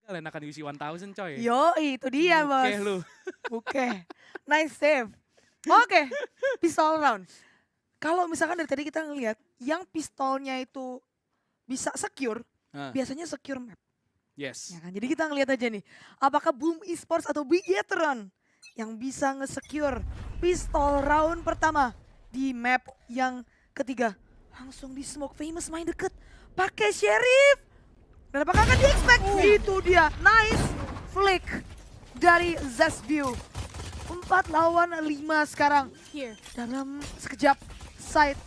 Kalian akan UC 1000 coy. Yo, itu dia bos. Oke lu. Oke, nice save. Oke, pistol round. Kalau misalkan dari tadi kita ngelihat yang pistolnya itu bisa secure, Nah, biasanya secure map. yes. Ya kan? Jadi kita ngelihat aja nih, apakah Boom Esports atau Bigetron yang bisa nge-secure pistol round pertama di map yang ketiga. Langsung di smoke, Famous main deket, pakai Sheriff. Dan apakah akan di-expect? Itu dia, nice flick dari Zesview. 4 lawan 5 sekarang. Dalam sekejap, side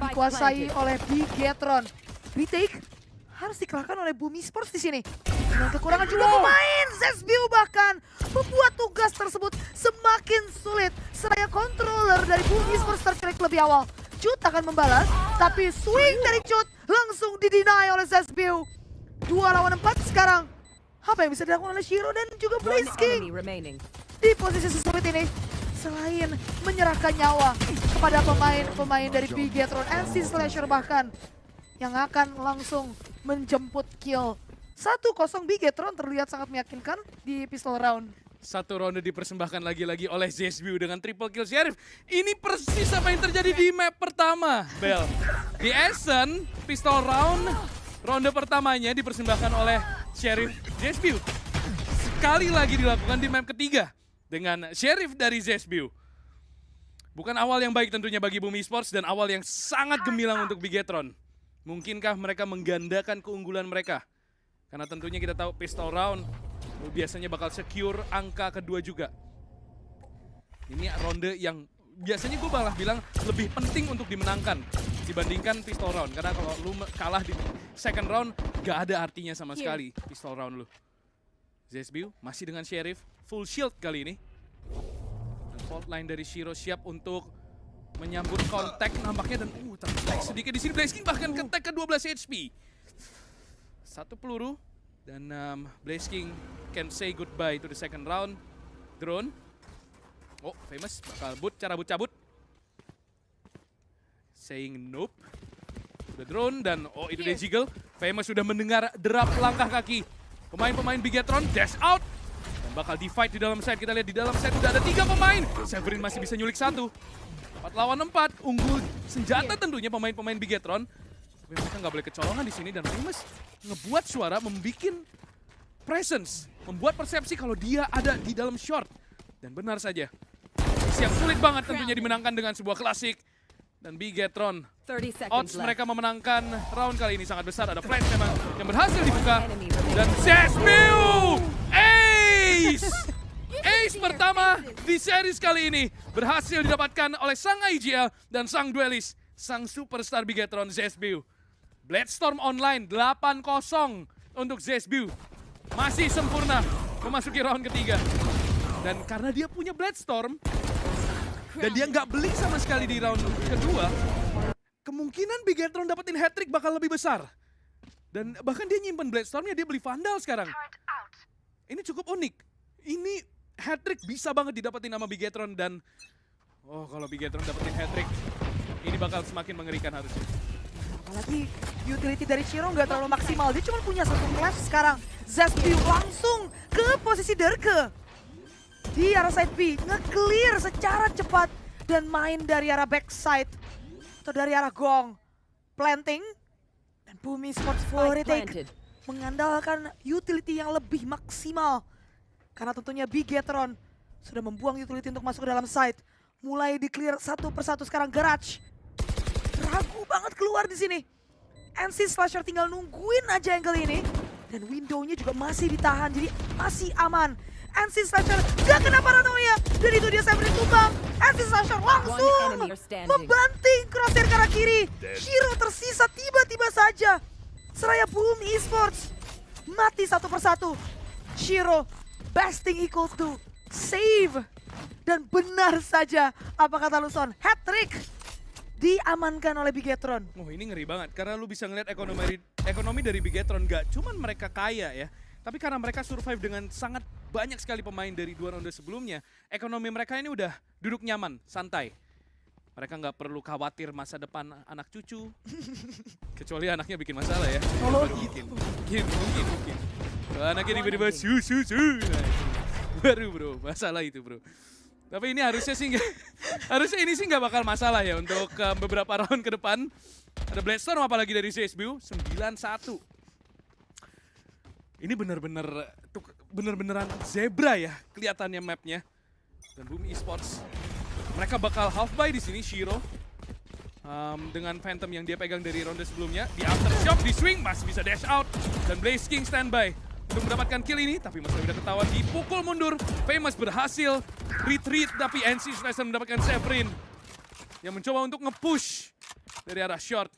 dikuasai oleh Bigetron. Retake harus dikalahkan oleh Boom Esports di sini. Dengan kekurangan jumlah pemain, Zesview bahkan membuat tugas tersebut semakin sulit. Seraya controller dari Boom Esports terklik lebih awal. Cut akan membalas, tapi swing dari Cut langsung dideny oleh Zesview. 2 lawan 4 sekarang. Apa yang bisa dilakukan oleh Shiro dan juga Blaze King di posisi sesulit ini? Selain menyerahkan nyawa kepada pemain-pemain dari Bigetron, NC Slasher bahkan yang akan langsung menjemput kill. 1-0 Bigetron terlihat sangat meyakinkan di pistol round. Satu ronde dipersembahkan lagi-lagi oleh Zesview dengan triple kill Sheriff. Ini persis apa yang terjadi di map pertama, Bel. Di Ascent, pistol round, ronde pertamanya dipersembahkan oleh Sheriff Zesview. Sekali lagi dilakukan di map ketiga dengan Sheriff dari Zesview. Bukan awal yang baik tentunya bagi Boom Esports dan awal yang sangat gemilang untuk Bigetron. Mungkinkah mereka menggandakan keunggulan mereka? Karena tentunya kita tahu pistol round biasanya bakal secure angka kedua juga. Ini ronde yang biasanya gue malah bilang lebih penting untuk dimenangkan dibandingkan pistol round. Karena kalau lu kalah di second round gak ada artinya sama sekali pistol round lu. Zesview masih dengan Sheriff, full shield kali ini. Dan fault line dari Shiro siap untuk menyambut kontak nampaknya dan tertek sedikit di sini. Blaze King bahkan ketek ke 12 HP. Satu peluru dan Blaze King can say goodbye to the second round. Drone. Oh, Famous bakal cabut. Saying nope. The drone dan itu dia Jiggle. Famous sudah mendengar derap langkah kaki. Pemain-pemain Bigetron dash out. Dan bakal di-fight di dalam side. Kita lihat di dalam side udah ada 3 pemain. Severin masih bisa nyulik 1. 4 lawan 4. Unggul senjata tentunya pemain-pemain Bigetron. Tapi mereka nggak boleh kecolongan di sini dan Famous ngebuat suara, membuat presence, membuat persepsi kalau dia ada di dalam short. Dan benar saja, yang sulit banget tentunya dimenangkan dengan sebuah klasik. Dan Bigetron, odds mereka memenangkan round kali ini sangat besar. Ada flash memang yang berhasil dibuka. Dan Zesview, ace! Ace pertama di series kali ini berhasil didapatkan oleh sang IGL dan sang duelist, sang superstar Bigetron Zesview. Bloodstorm Online 8-0 untuk Zesview. Masih sempurna memasuki round ketiga. Dan karena dia punya Bloodstorm, dan dia nggak beli sama sekali di round kedua, kemungkinan Bigetron dapetin hat-trick bakal lebih besar. Dan bahkan dia nyimpen Bloodstormnya, dia beli Vandal sekarang. Ini cukup unik. Ini hat-trick bisa banget didapetin sama Bigetron dan kalau Bigetron dapetin hat-trick, ini bakal semakin mengerikan harusnya. Apalagi utility dari Shiro nggak terlalu maksimal. Dia cuma punya 1 clash sekarang. Zesview langsung ke posisi Derke. Di arah side B, nge-clear secara cepat. Dan main dari arah backside. Atau dari arah gong. Planting. Dan Boom Esports full retake. Mengandalkan utility yang lebih maksimal. Karena tentunya Bigetron sudah membuang utility untuk masuk ke dalam side. Mulai di-clear satu persatu sekarang Garage. Ragu banget keluar di sini. NC Slasher tinggal nungguin aja angle ini. Dan window-nya juga masih ditahan, jadi masih aman. NC Slasher gak kena paranoia. Dan itu dia Severin tumbang. NC Slasher langsung membanting crosshair ke arah kiri. Shiro tersisa tiba-tiba saja. Seraya Boom Esports mati satu persatu. Shiro, besting equal to save. Dan benar saja apa kata Luson, hat-trick diamankan oleh Bigetron. Ini ngeri banget karena lu bisa ngeliat ekonomi dari Bigetron gak cuman mereka kaya ya, tapi karena mereka survive dengan sangat banyak sekali pemain dari 2 ronde sebelumnya, ekonomi mereka ini udah duduk nyaman, santai. Mereka nggak perlu khawatir masa depan anak cucu, kecuali anaknya bikin masalah ya. Oh, Mungkin. Anaknya tiba-tiba su. Nah, baru bro, masalah itu bro. Tapi ini harusnya sih nggak bakal masalah ya untuk beberapa round ke depan. Ada Bloodstorm apalagi dari CSBU 9-1. Ini bener-beneran zebra ya kelihatannya mapnya. Dan Boom Esports mereka bakal half buy di sini. Shiro dengan Phantom yang dia pegang dari ronde sebelumnya. Di aftershock, di swing masih bisa dash out. Dan Blaze King standby untuk mendapatkan kill ini, tapi masih udah ketahuan dipukul mundur. Famous berhasil retreat, tapi NC Slicer mendapatkan Severin yang mencoba untuk nge-push dari arah short.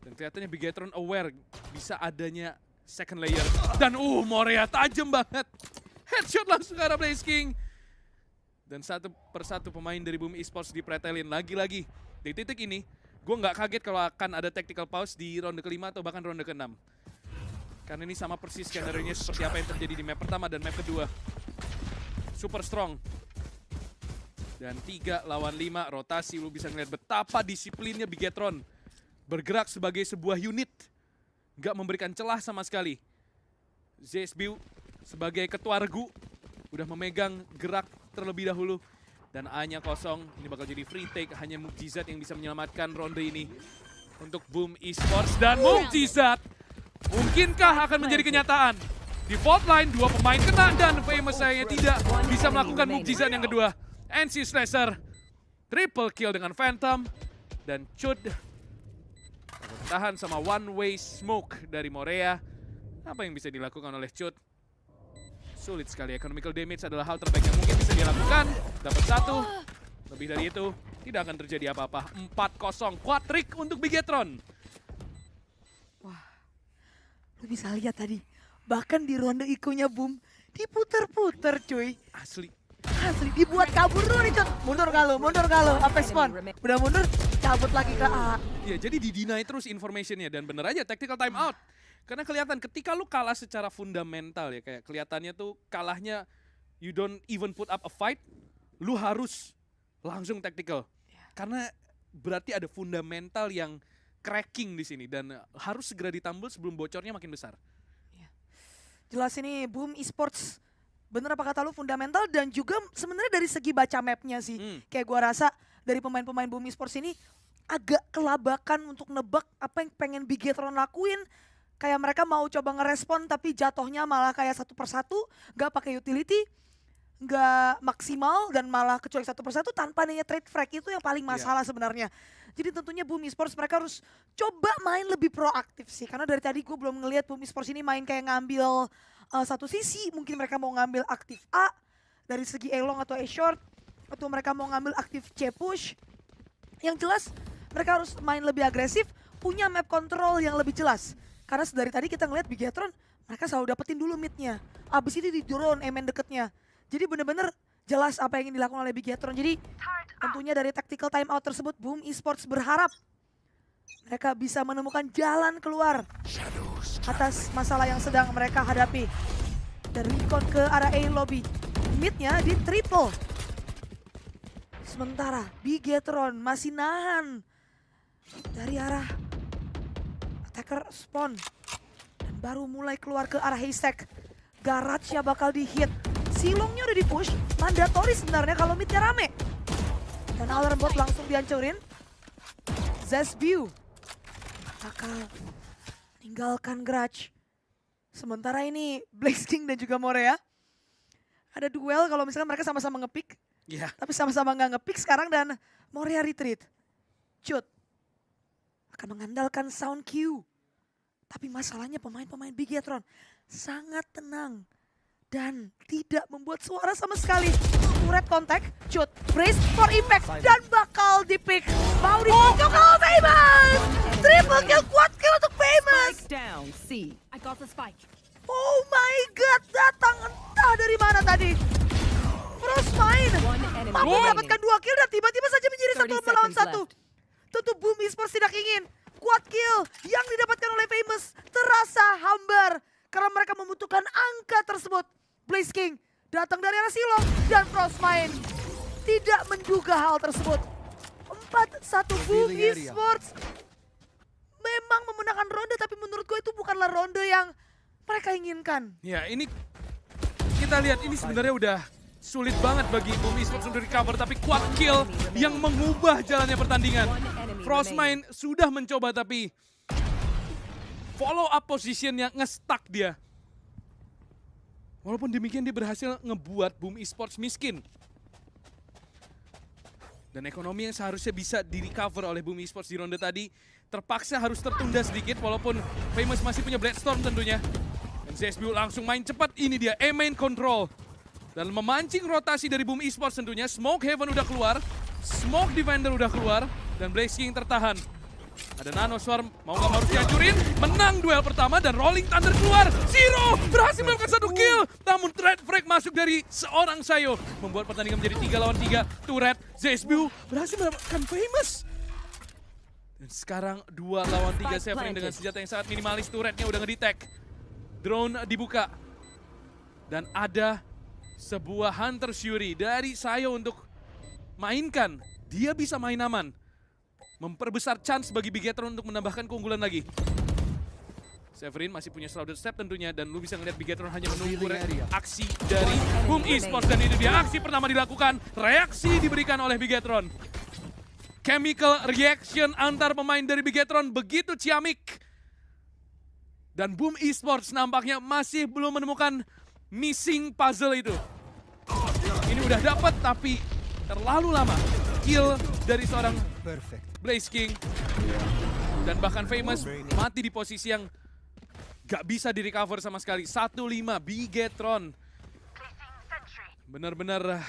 Dan kelihatannya Bigetron aware bisa adanya second layer. Dan Morea tajam banget. Headshot langsung ke arah Blaze King. Dan satu persatu pemain dari Boom Esports dipretelin lagi-lagi. Di titik ini, gue nggak kaget kalau akan ada tactical pause di ronde kelima atau bahkan ronde ke-6. Karena ini sama persis skenario-nya seperti apa yang terjadi di map pertama dan map kedua. Super strong. Dan 3 lawan 5 rotasi, lu bisa ngeliat betapa disiplinnya Bigetron. Bergerak sebagai sebuah unit. Nggak memberikan celah sama sekali. ZSBU sebagai ketua regu udah memegang gerak terlebih dahulu. Dan A-nya kosong, ini bakal jadi free take. Hanya Mukjizat yang bisa menyelamatkan ronde ini untuk Boom Esports. Dan Mukjizat mungkinkah akan menjadi kenyataan? Di fault line, 2 pemain kena dan Famous sayangnya tidak bisa melakukan mukjizat yang kedua. NC Slasher triple kill dengan Phantom dan Chud tahan sama one way smoke dari Morea. Apa yang bisa dilakukan oleh Chud? Sulit sekali, economical damage adalah hal terbaik yang mungkin bisa dia lakukan. Dapat 1, lebih dari itu tidak akan terjadi apa-apa. 4-0, quad-trick untuk Bigetron. Lu bisa lihat tadi, bahkan di ronde ikonya Boom, diputer-puter cuy. Asli, dibuat kabur dulu nih Cut. Mundur kalau, sampai spawn. Udah mundur, cabut lagi ke A. ya jadi di-deny terus informationnya dan bener aja tactical time out. Karena kelihatan ketika lu kalah secara fundamental ya, kayak kelihatannya tuh kalahnya you don't even put up a fight, lu harus langsung tactical. Karena berarti ada fundamental yang cracking di sini dan harus segera ditambal sebelum bocornya makin besar. Jelas ini Boom Esports, bener apa kata lu, fundamental dan juga sebenarnya dari segi baca mapnya sih. Kayak gua rasa dari pemain-pemain Boom Esports ini agak kelabakan untuk nebak apa yang pengen Bigetron lakuin. Kayak mereka mau coba ngerespon tapi jatuhnya malah kayak satu persatu, gak pakai utility, gak maksimal dan malah kecuali satu persatu tanpa adanya trade frag. Itu yang paling masalah sebenarnya. Jadi tentunya Boom Esports mereka harus coba main lebih proaktif sih. Karena dari tadi gue belum ngelihat Boom Esports ini main kayak ngambil satu sisi. Mungkin mereka mau ngambil aktif A dari segi A long atau A short. Atau mereka mau ngambil aktif C push. Yang jelas mereka harus main lebih agresif, punya map control yang lebih jelas. Karena dari tadi kita ngeliat Bigetron mereka selalu dapetin dulu midnya. Abis itu di drone main deketnya. Jadi bener-bener jelas apa yang ingin dilakukan oleh Bigetron. Jadi tentunya dari tactical timeout tersebut Boom Esports berharap mereka bisa menemukan jalan keluar atas masalah yang sedang mereka hadapi. Dan recon ke arah A lobby. Midnya di triple. Sementara Bigetron masih nahan dari arah attacker spawn. Dan baru mulai keluar ke arah haystack. Garage-nya bakal di-hit. Silongnya udah di-push, mandatory sebenarnya kalau midnya rame. Dan Alarmbot langsung dihancurin. ZSBU bakal meninggalkan garage. Sementara ini Blaze King dan juga Morea. Ada duel kalau misalkan mereka sama-sama nge-pick. Tapi sama-sama nggak nge-pick sekarang dan Morea retreat. Chud akan mengandalkan sound cue. Tapi masalahnya pemain-pemain Bigetron sangat tenang. Dan tidak membuat suara sama sekali. Turret contact, Chud, brace for impact. Dan bakal di-pick. Mau dicocok ke Famous! Triple kill, quad kill untuk Famous! Oh my god, datang entah dari mana tadi. Frostmine mampu mendapatkan 2 kill dan tiba-tiba saja menjadi 1 melawan 1. Tentu Boom Esports tidak ingin quad kill yang didapatkan oleh Famous terasa hambar. Karena mereka membutuhkan angka tersebut. Blaze King datang dari arah Silong dan Frostmine tidak menduga hal tersebut. 4-1 Boom Esports memang memenangkan ronde, tapi menurut gue itu bukanlah ronde yang mereka inginkan. Ya, ini kita lihat ini sebenarnya udah sulit banget bagi Boom Esports untuk recover, tapi quad kill yang mengubah jalannya pertandingan. Frostmind sudah mencoba tapi follow up positionnya nge-stuck dia. Walaupun demikian dia berhasil ngebuat Boom Esports miskin. Dan ekonomi yang seharusnya bisa di-recover oleh Boom Esports di ronde tadi terpaksa harus tertunda sedikit walaupun Famous masih punya Bloodstorm tentunya. Dan ZSBU langsung main cepat, ini dia A-main control. Dan memancing rotasi dari Boom Esports tentunya. Smoke Heaven udah keluar, Smoke Defender udah keluar, dan Blaze King tertahan. Ada Nano Swarm, mau nggak mau harus dihancurin. Menang duel pertama dan Rolling Thunder keluar. Zero berhasil melakukan 1 kill. Namun Threat Frag masuk dari seorang Sayo. Membuat pertandingan menjadi 3 lawan 3. Turret, ZSBU berhasil mendapatkan Famous. Dan sekarang 2 lawan 3 Severin dengan senjata yang sangat minimalis. Turretnya udah ngedetect. Drone dibuka. Dan ada sebuah Hunter Fury dari Sayo untuk mainkan. Dia bisa main aman. Memperbesar chance bagi Bigetron untuk menambahkan keunggulan lagi. Severin masih punya Shrouded Step tentunya, dan lu bisa ngeliat Bigetron hanya menunggu aksi dari Boom Esports, dan itu dia aksi pertama dilakukan. Reaksi diberikan oleh Bigetron. Chemical reaction antar pemain dari Bigetron begitu ciamik. Dan Boom Esports nampaknya masih belum menemukan missing puzzle itu. Ini udah dapat tapi terlalu lama. Kill dari seorang Blaze King. Dan bahkan Famous mati di posisi yang gak bisa di-recover sama sekali. 1-5 Bigetron. Bener-bener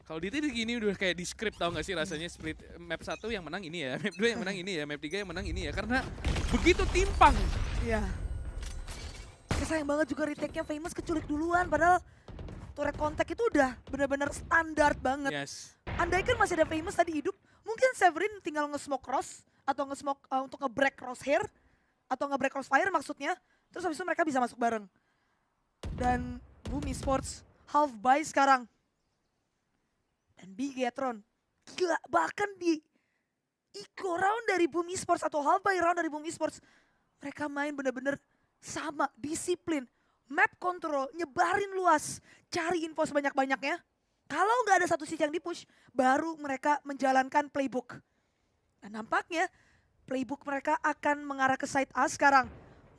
kalau di titik ini udah kayak di script, tau gak sih rasanya split map 1 yang menang ini ya, map 2 yang menang ini ya, map 3 yang menang ini ya. Karena begitu timpang. Iya. Sayang banget juga retake-nya Famous keculik duluan, padahal turret kontak itu udah benar-benar standar banget. Yes. Andai kan masih ada Famous tadi hidup, mungkin Severin tinggal nge-smoke cross atau nge-smoke untuk nge-break crosshair atau nge-break crossfire maksudnya. Terus habis itu mereka bisa masuk bareng. Dan Boom Esports half buy sekarang. Dan Bigetron gila, bahkan di eco round dari Boom Esports atau half buy round dari Boom Esports, mereka main bener-bener sama, disiplin, map control, nyebarin luas, cari info sebanyak-banyaknya. Kalau nggak ada satu sisi yang dipush, baru mereka menjalankan playbook. Dan nampaknya playbook mereka akan mengarah ke side A sekarang.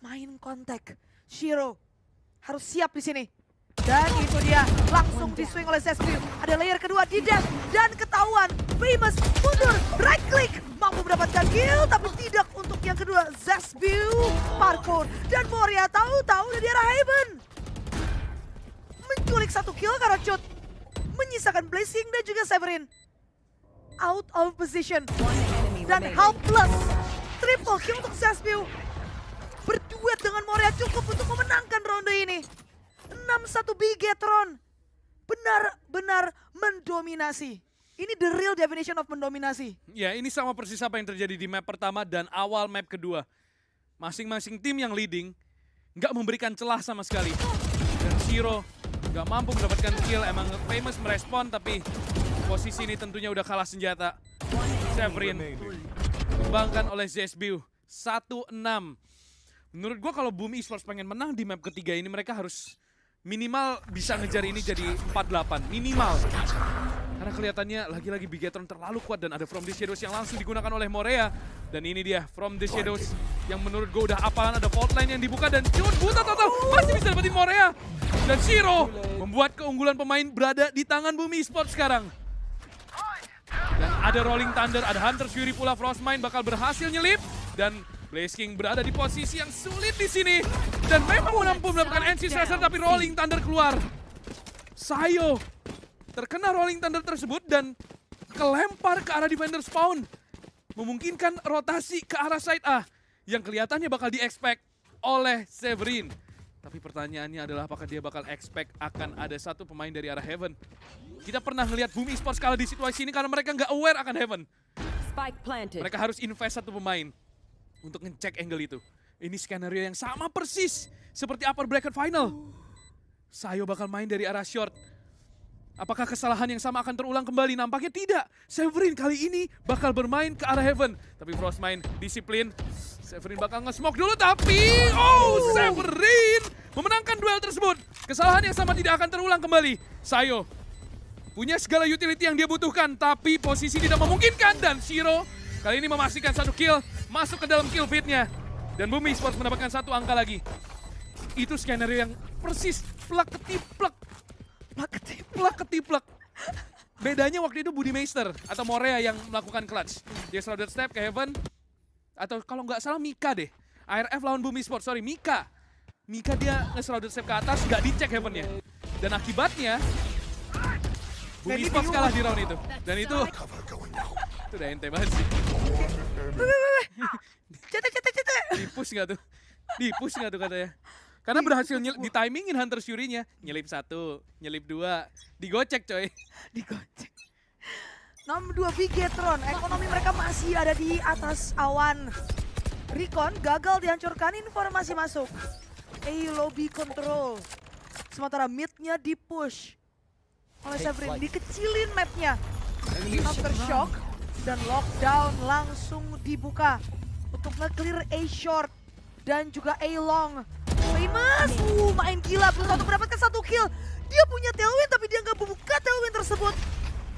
Main kontak, Shiro harus siap di sini. Dan itu dia, langsung di-swing oleh ZSBU. Ada layer kedua di dash dan ketahuan. Famous mundur, right click. Mampu mendapatkan kill, tapi tidak untuk yang kedua. ZSBU parkour. Dan Moria tahu-tahu dari arah Heaven. Menculik 1 kill karena cut. Menyisakan Blazing dan juga Severin. Out of position. Dan helpless. Triple kill untuk ZSBU. Berduet dengan Moria cukup untuk memenangkan ronde ini. 6-1 Bigetron. Benar-benar mendominasi. Ini the real definition of mendominasi. Ya, ini sama persis apa yang terjadi di map pertama dan awal map kedua. Masing-masing tim yang leading nggak memberikan celah sama sekali. Dan Shiro nggak mampu mendapatkan kill. Emang Famous merespon, tapi posisi ini tentunya udah kalah senjata. Severin dikembangkan oleh ZSBU. 1-6. Menurut gua kalau Boom Esports pengen menang di map ketiga ini, mereka harus minimal bisa ngejar ini jadi 4-8. Minimal. Karena kelihatannya lagi-lagi Bigetron terlalu kuat dan ada From the Shadows yang langsung digunakan oleh Morea. Dan ini dia From the Shadows yang menurut gue udah apalan, ada fault line yang dibuka dan cun buta total masih bisa dapetin Morea. Dan Shiro membuat keunggulan pemain berada di tangan Boom Esports sekarang. Dan ada Rolling Thunder, ada Hunter Fury pula, Frostmind bakal berhasil nyelip. Dan Blaze King berada di posisi yang sulit di sini. Dan memang mampu mendapatkan NC Slasher tapi Rolling Thunder keluar. Sayo terkena Rolling Thunder tersebut dan kelempar ke arah defender spawn. Memungkinkan rotasi ke arah side A yang kelihatannya bakal di-expect oleh Severin. Tapi pertanyaannya adalah apakah dia bakal expect akan ada satu pemain dari arah Heaven. Kita pernah ngelihat Boom Esports kalah di situasi ini karena mereka nggak aware akan Heaven. Mereka harus invest satu pemain untuk ngecek angle itu. Ini skenario yang sama persis seperti upper bracket final. Sayo bakal main dari arah short. Apakah kesalahan yang sama akan terulang kembali? Nampaknya tidak. Severin kali ini bakal bermain ke arah Heaven. Tapi Frostmind disiplin. Severin bakal nge-smoke dulu, tapi... Oh, Severin memenangkan duel tersebut. Kesalahan yang sama tidak akan terulang kembali. Sayo punya segala utility yang dia butuhkan, tapi posisi tidak memungkinkan. Dan Shiro kali ini memastikan 1 kill, masuk ke dalam kill feed-nya. Dan Bumi Esports mendapatkan 1 angka lagi. Itu skenario yang persis plak ketiplek. Plak ketiplek. Bedanya waktu itu Budi Meister atau Morea yang melakukan clutch. Dia shrouded step ke Heaven. Atau kalau nggak salah Mika deh. ARF lawan Bumi Esports, sorry Mika. Mika dia nge-shrouded step ke atas, nggak dicek Heaven-nya. Dan akibatnya Bumi Esports kalah di round itu. Dan itu udah ente banget sih. Cete. Di-push nggak tuh? Di-push nggak tuh katanya? Karena berhasil di-timingin Hunter Fury-nya. Nyelip 1, nyelip 2. Digocek coy. Digocek. Nomor 2 Bigetron, ekonomi mereka masih ada di atas awan. Recon gagal dihancurkan, informasi masuk. Lobby control. Sementara mid-nya di-push oleh Severin, dikecilin map-nya. Aftershock dan lockdown langsung dibuka untuk nge-clear A short dan juga A long. Famous, main gila, berusaha untuk mendapatkan 1 kill. Dia punya tailwind tapi dia nggak membuka tailwind tersebut.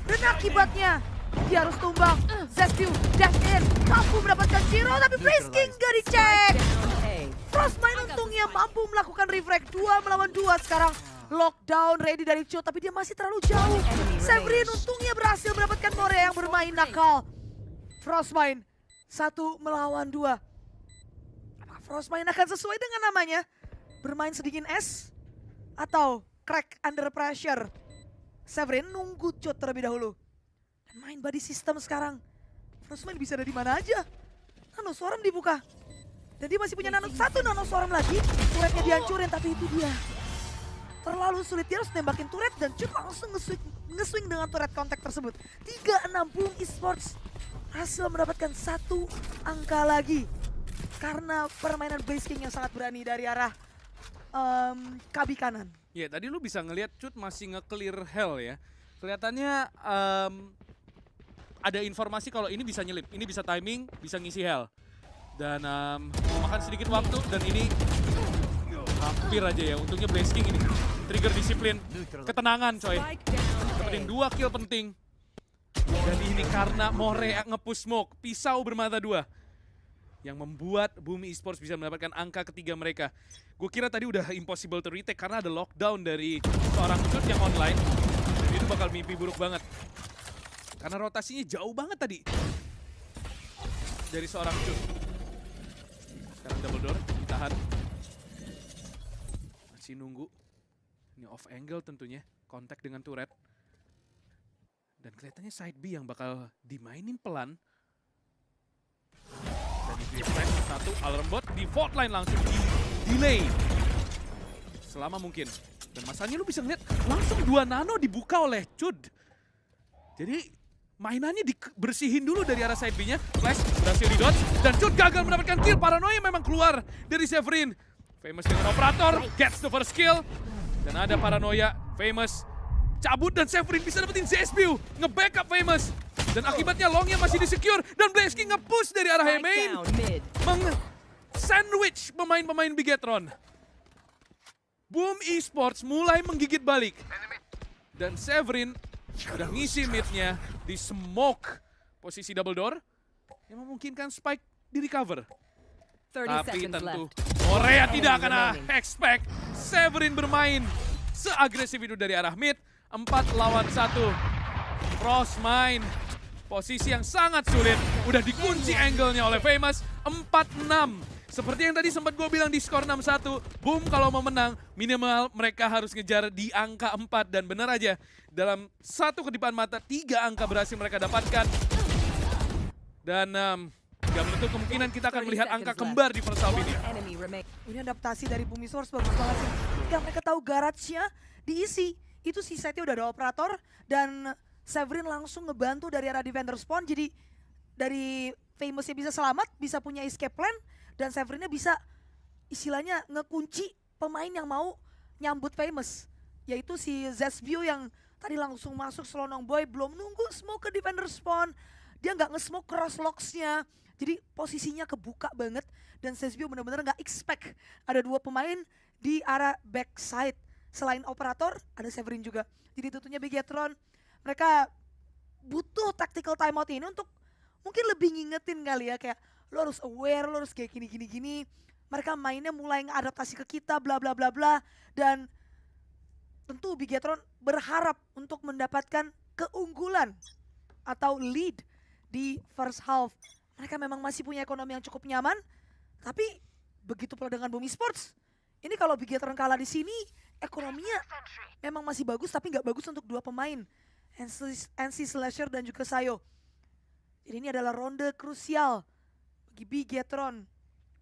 Dan akibatnya dia harus tumbang. Zespew dash in, mampu mendapatkan Shiro tapi Blaze King nggak dicek. Frostmind untungnya mampu melakukan refrag 2 melawan 2 sekarang. Lockdown ready dari Cho tapi dia masih terlalu jauh. Severin untungnya berhasil mendapatkan Morea yang bermain nakal. Frostmind 1 melawan 2. Apakah Frostmind akan sesuai dengan namanya? Bermain sedingin es atau crack under pressure? Severin nunggu Cho terlebih dahulu. Dan main body system sekarang. Frostmind bisa ada di mana aja. Nanoswarm dibuka. Dan dia masih punya satu nanoswarm lagi. Turretnya dihancurin tapi itu dia. Terlalu sulit, dia harus nembakin turret dan Cut langsung nge-swing dengan turret kontak tersebut. 3-6 Boom Esports hasil mendapatkan 1 angka lagi. Karena permainan Blaze King yang sangat berani dari arah Kabi kanan. Ya tadi lu bisa ngelihat Cut masih nge-clear hell ya. Kelihatannya ada informasi kalau ini bisa nyelip, ini bisa timing, bisa ngisi hell. Dan memakan sedikit waktu dan ini hampir aja ya. Untungnya Blaze King ini trigger disiplin, ketenangan coy. Dapetin 2 kill penting. Dan ini karena Morea nge-push smoke, pisau bermata 2. Yang membuat Bumi Esports bisa mendapatkan angka ketiga mereka. Gue kira tadi udah impossible to retake karena ada lockdown dari seorang Cut yang online. Dan itu bakal mimpi buruk banget. Karena rotasinya jauh banget tadi. Dari seorang Cut. Sekarang double door, ditahan. Masih nunggu. Ini off angle tentunya, kontak dengan turret. Dan kelihatannya side B yang bakal dimainin pelan. Dan di flash 1, alarm bot di fault line langsung di delay. Selama mungkin. Dan masanya lu bisa ngeliat langsung 2 nano dibuka oleh Cud. Jadi mainannya dibersihin dulu dari arah side B-nya. Flash berhasil di dodge dan Cud gagal mendapatkan kill. Paranoia memang keluar dari Severin. Famous dengan operator, gets the first kill. Dan ada Paranoia, Famous cabut dan Severin bisa dapetin Zespew. Nge-backup Famous. Dan akibatnya longnya masih di-secure. Dan Blaze King nge-push dari arah main. Meng-sandwich pemain-pemain Bigetron. Boom Esports mulai menggigit balik. Dan Severin udah ngisi mid-nya di smoke posisi double door. Yang memungkinkan Spike di-recover. Tapi tentu Morea tidak akan expect Severin bermain seagresif itu dari arah mid. 4 lawan 1. Frostmind posisi yang sangat sulit. Udah dikunci angle-nya oleh Famous. 4-6. Seperti yang tadi sempat gue bilang di skor 6-1. Boom kalau mau menang minimal mereka harus ngejar di angka 4. Dan benar aja dalam satu kedipan mata 3 angka berhasil mereka dapatkan. Dan gak menutup kemungkinan kita akan melihat angka kembar di first half ini. Ini adaptasi dari Bumi Source bagus banget sih. Yang mereka tahu garage-nya diisi. Itu si side-nya udah ada operator dan Severin langsung ngebantu dari arah defender spawn. Jadi dari Famous-nya bisa selamat, bisa punya escape plan. Dan Severinnya bisa istilahnya ngekunci pemain yang mau nyambut Famous. Yaitu si Zespew yang Tadi langsung masuk Selonong Boy, belum nunggu smoke ke defender spawn. Dia nggak nge-smoke cross locks-nya. Jadi posisinya kebuka banget. Dan Zesbio benar-benar nggak expect ada 2 pemain di arah backside. Selain operator, ada Severin juga. Jadi tentunya Bigetron, mereka butuh tactical timeout ini untuk mungkin lebih ngingetin kali ya. Kayak lo harus aware, lo harus kayak gini. Mereka mainnya mulai ngadaptasi ke kita, bla bla bla bla. Dan tentu Bigetron berharap untuk mendapatkan keunggulan atau lead di first half. Mereka memang masih punya ekonomi yang cukup nyaman, tapi begitu pula dengan Bumi Sports. Ini kalau Bigetron kalah di sini, ekonominya memang masih bagus, tapi nggak bagus untuk 2 pemain, NC Slasher dan juga Sayo. Jadi ini adalah ronde krusial bagi Bigetron.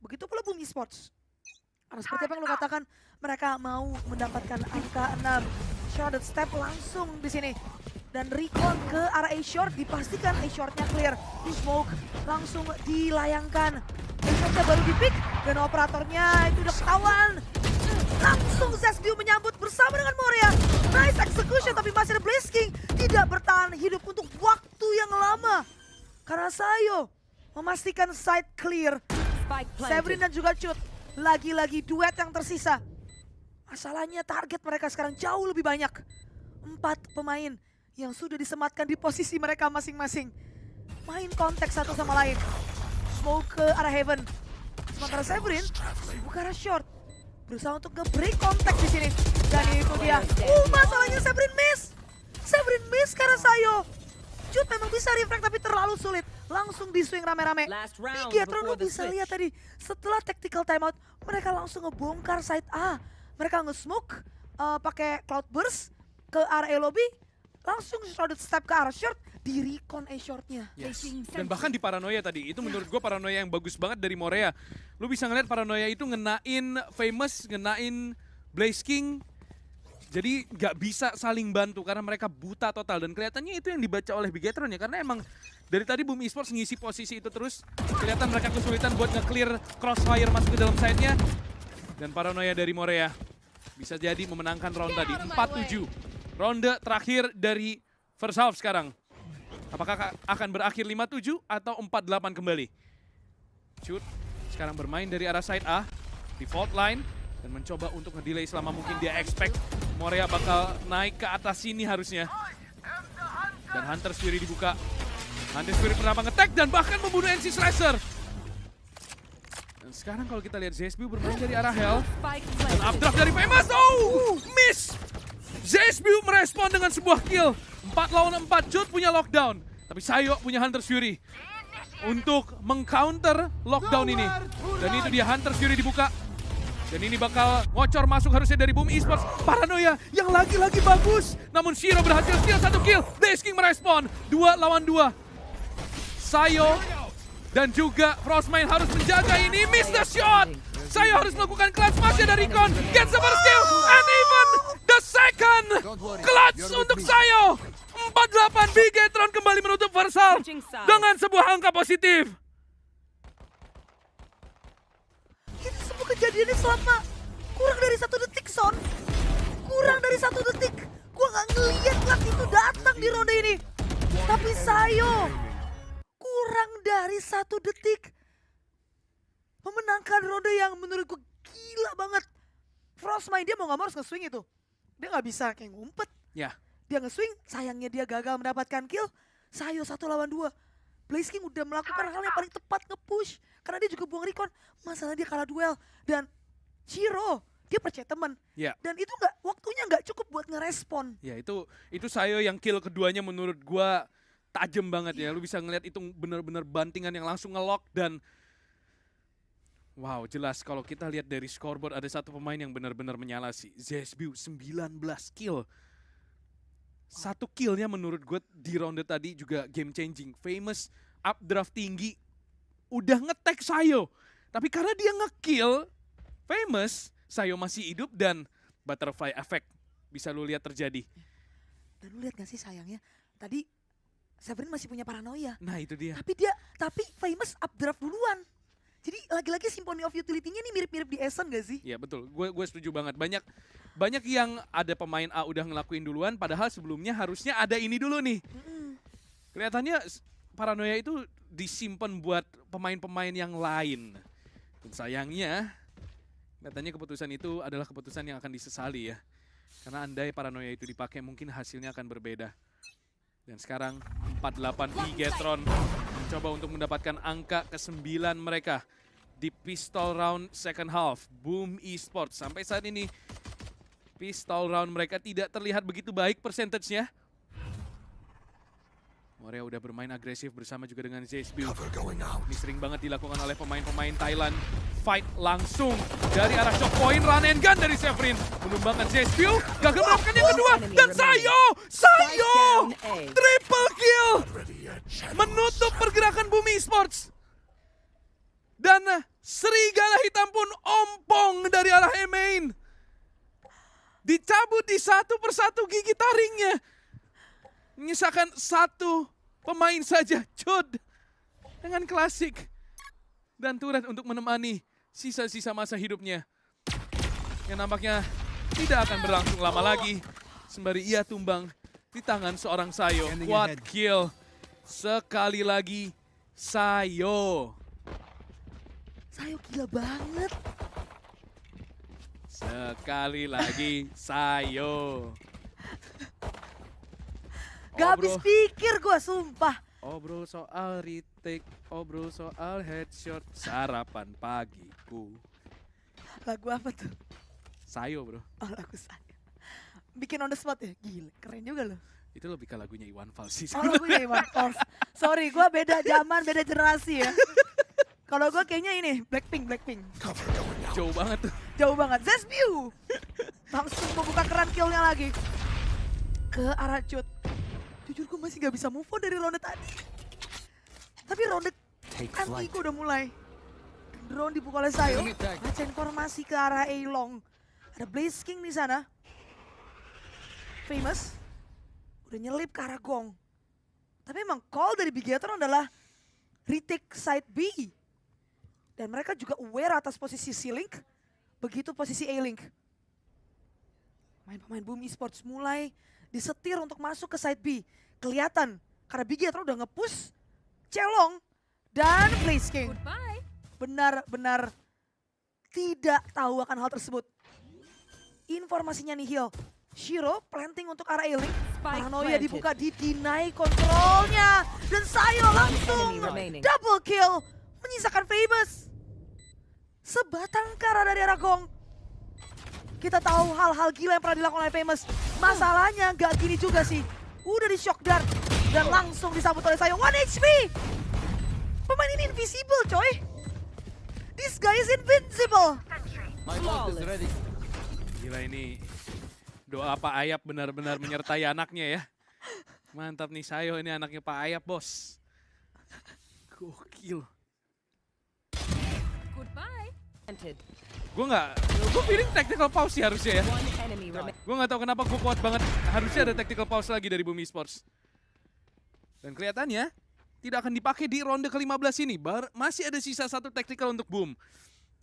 Begitu pula Bumi Sports. Karena seperti apa yang lo katakan, mereka mau mendapatkan angka 6. Shrouded Step langsung di sini. Dan recon ke arah A-Short, dipastikan A-Shortnya clear. Di smoke langsung dilayangkan. A-Shortnya baru di-pick dan operatornya itu udah ketahuan. Langsung Zesbio menyambut bersama dengan Moria. Nice execution, tapi masih ada Blaze King. Tidak bertahan hidup untuk waktu yang lama. Karena Sayo memastikan side clear. Severin dan juga Cut. Lagi-lagi duet yang tersisa. Masalahnya target mereka sekarang jauh lebih banyak. 4 pemain yang sudah disematkan di posisi mereka masing-masing. Main konteks satu sama lain. Smoke ke arah Heaven. Sementara Severin sibuk ke arah short. Berusaha untuk nge-break konteks di sini. Dan itu dia. Masalahnya Severin miss. Severin miss karena Sayo. Cut memang bisa reflect tapi terlalu sulit. Langsung di swing rame-rame. Bigetron lo bisa lihat tadi. Setelah tactical timeout, mereka langsung ngebongkar side A. Mereka nge-smoke pakai Cloudburst ke arah A lobby. Langsung Shrouded Step ke arah short. Di recon A-shortnya. Yes. Dan bahkan di Paranoia tadi, itu menurut gue Paranoia yang bagus banget dari Morea. Lu bisa ngeliat Paranoia itu ngenain Famous, ngenain Blaze King. Jadi nggak bisa saling bantu karena mereka buta total. Dan kelihatannya itu yang dibaca oleh Bigetron ya. Karena emang dari tadi Bumi Esports ngisi posisi itu terus. Kelihatan mereka kesulitan buat nge-clear crossfire masuk ke dalam side-nya. Dan Paranoia dari Morea bisa jadi memenangkan round tadi. 4-7. Ronde terakhir dari first half sekarang. Apakah akan berakhir 5-7 atau 4-8 kembali? Shoot sekarang bermain dari arah side A. Default line. Dan mencoba untuk ngedelay selama mungkin dia expect Morea bakal naik ke atas sini harusnya. Dan Hunter's Fury dibuka. Hunter's Fury pernah nge-tag dan bahkan membunuh NC Slasher. Dan sekarang kalau kita lihat Zesbio bermain dari arah Hell. Dan updraft dari Famous. Oh! Miss! Zesbio merespon dengan sebuah kill. 4 lawan 4. Jut punya lockdown. Tapi Sayo punya Hunter's Fury. Untuk meng-counter lockdown ini. Dan itu dia Hunter's Fury dibuka. Dan ini bakal ngocor masuk harusnya dari Bumi Esports. Paranoia yang lagi-lagi bagus. Namun Shiro berhasil steal 1 kill. Blaze King merespon. 2 lawan 2. Sayo dan juga Frostmine harus menjaga ini. Miss the shot. Sayo harus melakukan clutch. Masih ada Recon. Gets the first kill. And even the second clutch untuk Sayo. 4-8. Bigetron kembali menutup first half dengan sebuah angka positif. Ini semua kejadiannya selama kurang dari 1 detik, Son. Kurang dari 1 detik. Gua nggak ngeliat clutch itu datang di ronde ini. Tapi Sayo kurang dari 1 detik memenangkan ronde yang menurut gue gila banget. Frostmine dia mau nggak mau harus nge-swing itu. Dia nggak bisa kayak ngumpet. Ya. Dia nge-swing, sayangnya dia gagal mendapatkan kill. Sayo 1 lawan 2. Blaze King udah melakukan hal yang paling tepat, nge-push. Karena dia juga buang recon. Masalah dia kalah duel. Dan Shiro, dia percaya teman. Ya. Dan itu waktunya nggak cukup buat ngerespon. Ya itu Sayo yang kill keduanya menurut gua tajam banget ya. Lu bisa ngeliat itu bener-bener bantingan yang langsung nge-lock dan wow, jelas kalau kita lihat dari scoreboard ada satu pemain yang benar-benar menyala sih. Zesbio 19 kill. 1 killnya menurut gue di ronde tadi juga game changing. Famous updraft tinggi. Udah nge-tag Sayo. Tapi karena dia nge-kill Famous, Sayo masih hidup dan butterfly effect bisa lu lihat terjadi. Dan lu lihat gak sih sayangnya, tadi Severin masih punya Paranoia. Nah itu dia. Tapi Famous updraft duluan. Jadi lagi-lagi Symphony of Utility-nya ini mirip-mirip di Essen gak sih? Iya betul, gue setuju banget. Banyak banyak yang ada pemain A udah ngelakuin duluan, padahal sebelumnya harusnya ada ini dulu nih. Kelihatannya paranoia itu disimpan buat pemain-pemain yang lain. Dan sayangnya, katanya keputusan itu adalah keputusan yang akan disesali ya. Karena andai paranoia itu dipakai mungkin hasilnya akan berbeda. Dan sekarang 48 Bigetron mencoba untuk mendapatkan angka ke-9 mereka di pistol round second half. Boom Esports sampai saat ini pistol round mereka tidak terlihat begitu baik persentasenya. Morea udah bermain agresif bersama juga dengan Zesbiu. Ini sering banget dilakukan oleh pemain-pemain Thailand. Fight langsung dari arah shot point, run and gun dari Severin. Menumbangkan Zesbiu, gagal mendapatkan yang kedua. Dan Sayo! Triple kill! Menutup pergerakan Bumi Esports. Dan serigala hitam pun ompong dari arah E-main. Dicabut di satu persatu gigi taringnya. Menyisakan satu pemain saja, Chud. Dengan klasik. Dan turret untuk menemani sisa-sisa masa hidupnya. Yang nampaknya tidak akan berlangsung lama lagi. Sembari ia tumbang di tangan seorang Sayo. Quad kill. Sekali lagi, Sayo. Sayo gila banget. Sekali lagi, Sayo. Gak habis pikir gue, sumpah. Obrol soal retake, obrol soal headshot, sarapan pagiku. Lagu apa tuh? Sayo bro. Oh, lagu Sayo. Bikin on the spot ya? Gila, keren juga loh. Itu lebih ke lagunya Iwan Fals sih Oh, lagunya Iwan Fals. Sorry, gue beda zaman, beda generasi ya. Kalau gue kayaknya ini, Blackpink. Jauh banget tuh. Jauh banget. Zesbiu! Langsung membuka keran killnya lagi. Ke arah Chud. Jujur gue masih gak bisa move on dari ronde tadi. Tapi ronde nanti gue udah mulai. Drone dibuka oleh Sayo. Baca informasi ke arah A-Long. Ada Blaze King di sana. Famous. Udah nyelip ke arah Gong. Tapi emang call dari Bigetron adalah retake side B. Dan mereka juga aware atas posisi C-Link. Begitu posisi A-Link. Pemain Boom Esports mulai disetir untuk masuk ke side B. Kelihatan karena Bigetron udah nge-push Celong dan Blaze King. Benar-benar tidak tahu akan hal tersebut. Informasinya nihil. Shiro planting untuk arah A-Link. Paranoia dibuka, di-deny kontrolnya. Dan Sayo langsung double kill. Menyisakan Famous. Sebatang kara dari arah Gong. Kita tahu hal-hal gila yang pernah dilakukan oleh Famous. Masalahnya gak gini juga sih. Udah di shock dart. Dan langsung disambut oleh Sayo. 1 HP. Pemain ini invisible coy. This guy is invincible. Gila ini. Doa Pak Ayap benar-benar menyertai anaknya ya. Mantap nih Sayo, ini anaknya Pak Ayap bos. Gokil. Gue feeling tactical pause sih harusnya ya. Gue gak tahu kenapa gue kuat banget. Harusnya ada tactical pause lagi dari Boom Esports. Dan kelihatannya tidak akan dipakai di ronde ke-15 ini. Masih ada sisa satu tactical untuk Boom.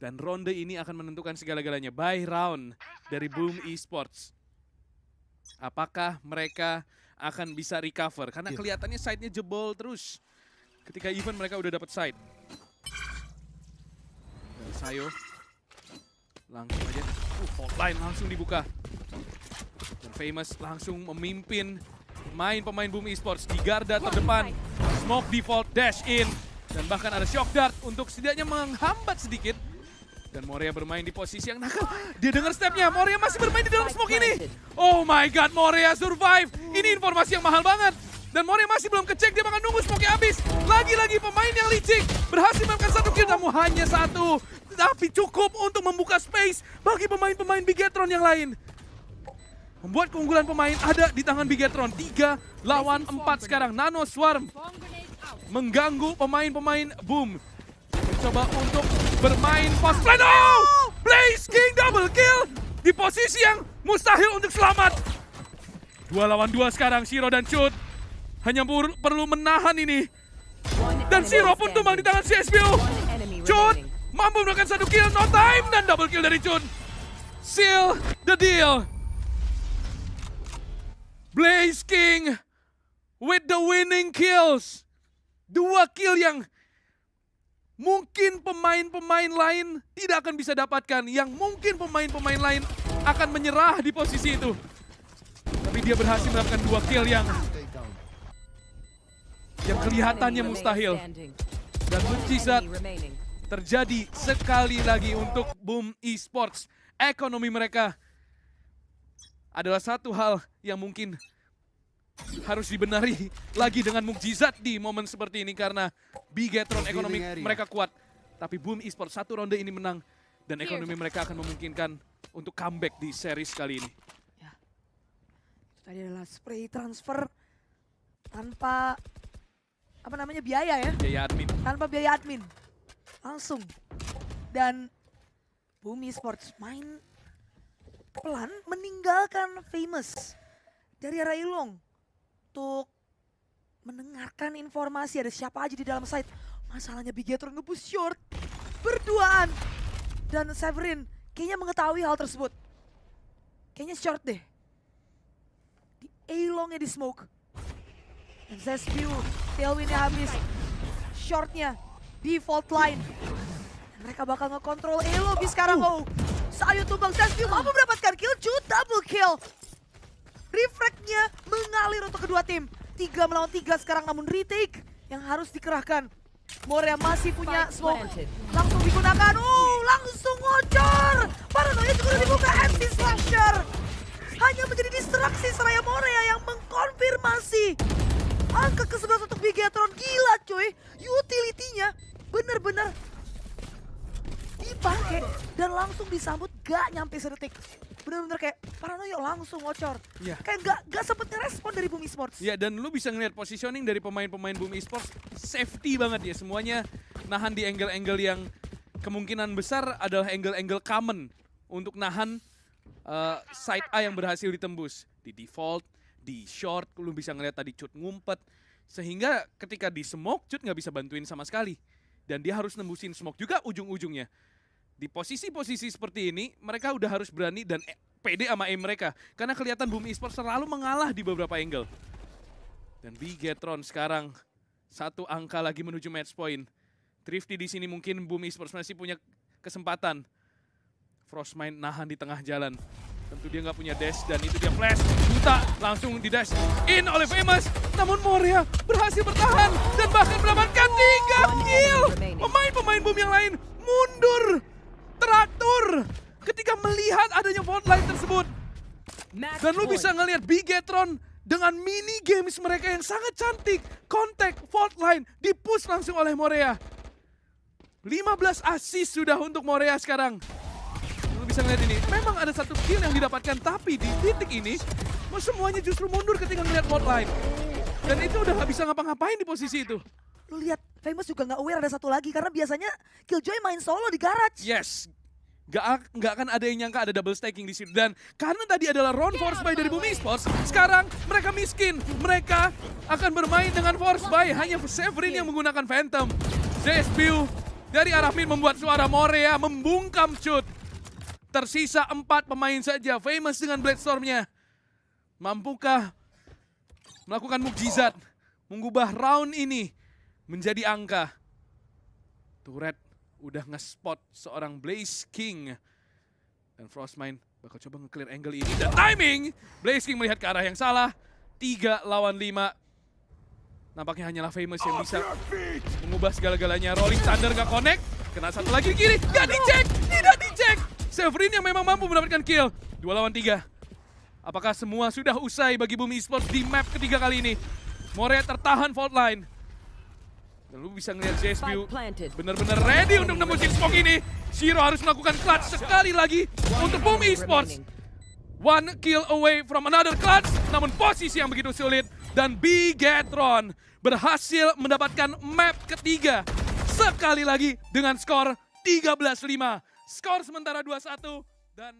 Dan ronde ini akan menentukan segala-galanya. By round dari Boom Esports. Apakah mereka akan bisa recover? Karena kelihatannya side-nya jebol terus. Ketika even mereka udah dapat side. Dan Sayo langsung aja, hotline langsung dibuka. Dan Famous langsung memimpin pemain Boom Esports di garda terdepan. Smoke default, dash in. Dan bahkan ada shock dart untuk setidaknya menghambat sedikit. Dan Morea bermain di posisi yang nakal. Dia dengar stepnya, Morea masih bermain di dalam smoke ini. Oh my god, Morea survive. Ini informasi yang mahal banget. Dan Morea masih belum kecek, dia bakal nunggu smoke-nya habis. Lagi-lagi pemain yang licik. Berhasil melakukan satu kill, namun hanya satu. Tapi cukup untuk membuka space bagi pemain-pemain Bigetron yang lain. Membuat keunggulan pemain ada di tangan Bigetron. 3 lawan 4 sekarang. Nano Swarm mengganggu pemain-pemain Boom. Mencoba untuk bermain fast play. Oh! Blaze King double kill di posisi yang mustahil untuk selamat. 2 lawan 2 sekarang, Shiro dan Chud. Hanya perlu menahan ini. Dan Shiro pun tumbang di tangan CSBO. Chud mampu melakukan satu kill, no time, dan double kill dari Chud. Seal the deal. Blaze King with the winning kills. 2 kill yang mungkin pemain-pemain lain tidak akan bisa dapatkan. Yang mungkin pemain-pemain lain akan menyerah di posisi itu. Tapi dia berhasil mendapatkan 2 kill yang kelihatannya mustahil. Dan mukjizat terjadi sekali lagi untuk Boom Esports. Ekonomi mereka adalah satu hal yang mungkin harus dibenari lagi dengan mukjizat di momen seperti ini. Karena Bigetron ekonomi mereka kuat. Tapi Boom Esports 1 ronde ini menang. Dan ekonomi mereka akan memungkinkan untuk comeback di series kali ini. Ya. Itu tadi adalah spray transfer tanpa biaya ya. Biaya admin. Tanpa biaya admin. Langsung. Dan Boom Esports main pelan meninggalkan Famous dari arah Ilong untuk mendengarkan informasi ada siapa aja di dalam site. Masalahnya Bigetron nge-push short berduaan dan Severin kayaknya mengetahui hal tersebut. Kayaknya short deh. Di Ilongnya di smoke. Dan Zespew tailwindnya habis. Shortnya di fault line. Mereka bakal ngekontrol Elobi sekarang. Oh, Sayu tumbang. Zespew mampu mendapatkan kill. Shoot double kill. Refrag-nya mengalir untuk kedua tim. 3 melawan 3 sekarang, namun retake yang harus dikerahkan. Morea masih punya smoke. Langsung digunakan. Langsung ngocor. Paranoia juga udah dibuka. MC Slasher. Hanya menjadi distraksi seraya Morea yang mengkonfirmasi angka ke-11 untuk Bigetron. Gila cuy. Utility-nya bener-bener dipakai dan langsung disambut gak nyampe sedetik. Bener-bener kayak Paranoia langsung ngocor. Ya. Kayak gak sempet ngerespon dari Boom Esports. Ya, dan lu bisa ngeliat positioning dari pemain-pemain Boom Esports safety banget ya. Semuanya nahan di angle-angle yang kemungkinan besar adalah angle-angle common untuk nahan side A yang berhasil ditembus. Di default, di short, lu bisa ngeliat tadi Cut ngumpet. Sehingga ketika di smoke, Cut nggak bisa bantuin sama sekali. Dan dia harus nembusin smoke juga ujung-ujungnya. Di posisi-posisi seperti ini, mereka udah harus berani dan pede sama aim mereka. Karena kelihatan Boom Esports selalu mengalah di beberapa angle. Dan Bigetron sekarang 1 angka lagi menuju match point. Thrifty di sini mungkin Boom Esports masih punya kesempatan. Frostmind nahan di tengah jalan. Tentu dia nggak punya dash dan itu dia flash. Buta langsung di dash in oleh Famous. Namun Morea berhasil bertahan dan bahkan mendapatkan 3 kill. Pemain-pemain Boom yang lain mundur. Teratur ketika melihat adanya fault line tersebut. Dan lu bisa ngelihat Bigetron dengan mini games mereka yang sangat cantik. Contact, fault line, di-push langsung oleh Morea. 15 assist sudah untuk Morea sekarang. Lu bisa ngelihat ini, memang ada 1 kill yang didapatkan, tapi di titik ini semuanya justru mundur ketika ngelihat fault line. Dan itu udah gak bisa ngapa-ngapain di posisi itu. Lu lihat Famous juga nggak aware ada 1 lagi karena biasanya Killjoy main solo di garage. Yes, nggak akan ada yang nyangka ada double stacking di situ. Dan karena tadi adalah round force buy dari Boom Esports, sekarang mereka miskin. Mereka akan bermain dengan force buy, hanya Severin yang menggunakan Phantom. Zespew dari arah mid membuat suara Morea membungkam Cut. Tersisa 4 pemain saja, Famous dengan Bladestorm-nya. Mampukah melakukan mukjizat, mengubah round ini menjadi angka? Turret udah nge-spot seorang Blaze King. Dan Frostmind bakal coba nge-clear angle ini. Dan timing! Blaze King melihat ke arah yang salah. 3 lawan 5. Nampaknya hanyalah Famous yang bisa mengubah segala-galanya. Rolling Thunder gak connect. Kena 1 lagi di kiri. Gak dicek! Tidak dicek! Severin yang memang mampu mendapatkan kill. 2 lawan 3. Apakah semua sudah usai bagi Boom Esports di map ketiga kali ini? Morea tertahan fault line. Dan lu bisa ngeliat Zespew benar-benar ready untuk nembusin smoke ini. Shiro harus melakukan clutch sekali lagi untuk Boom Esports. 1 kill away from another clutch. Namun posisi yang begitu sulit. Dan Bigetron berhasil mendapatkan map ketiga. Sekali lagi dengan skor 13-5. Skor sementara 2-1 dan...